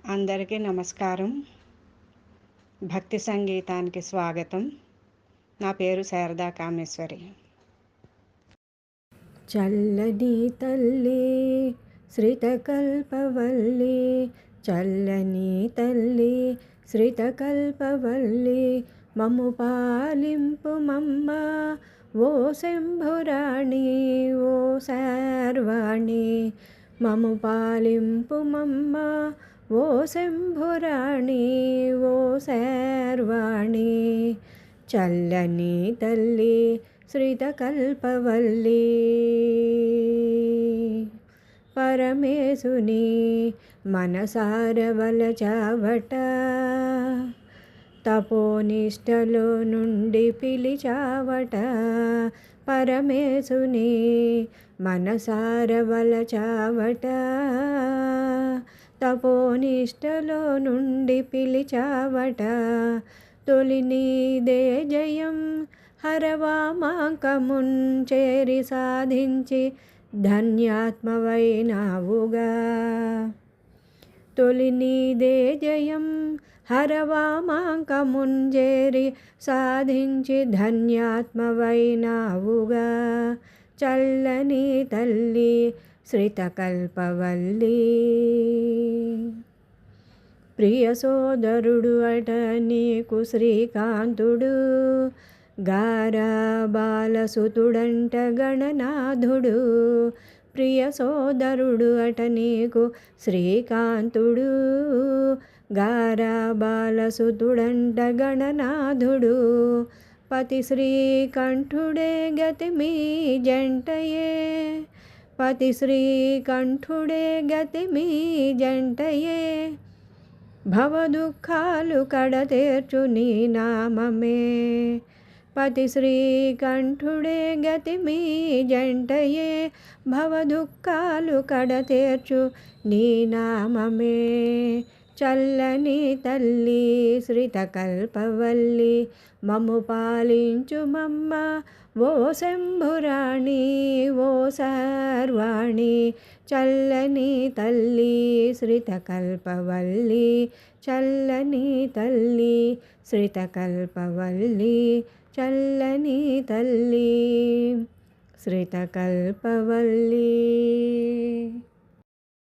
అందరికీ నమస్కారం. భక్తి సంగీతానికి స్వాగతం. నా పేరు శారదా కామేశ్వరి. చల్లని తల్లి శ్రితకల్పవల్లి, చల్లని తల్లి శ్రితకల్పవల్లి, మము పాలింపు మమ్మ ఓ శంభురాణి ఓ శర్వాణి, మము పాలింపు మమ్మ ఓ శంభురాణి ఓ శర్వాణి. చల్లని తల్లి శ్రితకల్పవల్లి, పరమేశుని మనసారవలచావట, తపోనిష్టలో నుండి పిలిచావట. పరమేశుని మనసారవలచావట, తపోనిష్టలో నుండి పిలిచావట. తొలి నీదే జయం హరవామాంకమున్ చేరి సాధించి ధన్యాత్మవైనావుగా. తొలి నీదే జయం హరవామాంకమున్ చేరి సాధించి ధన్యాత్మవైనావుగా. చల్లని తల్లి శ్రితకల్పవల్లి, ప్రియ సోదరుడు అట నీకు శ్రీకాంతుడు, గారాబాలసుతుడంట గణనాథుడు. ప్రియ సోదరుడు అట నీకు శ్రీకాంతుడు, గారాబాలసుతుడంట గణనాథుడు. పతి శ్రీకంఠుడే గతి మీ జంటయే, పతి శ్రీకంఠుడే గతి మీ జంటయే. భవదుఃఖాలు కడతేర్చు నీ నామమే, పతి శ్రీకంఠుడే గతి మీ జంటయే. భవదుఃఖాలు కడతేర్చు నీ నామమే. చల్లని తల్లి శ్రితకల్పవల్లి, మము పాలించు మమ్మ ఓ శంభురాణి ఓ శర్వాణి. చల్లని తల్లి శ్రితకల్పవల్లి, చల్లని తల్లి శ్రితకల్పవల్లి, చల్లని తల్లి శ్రితకల్పవల్లి.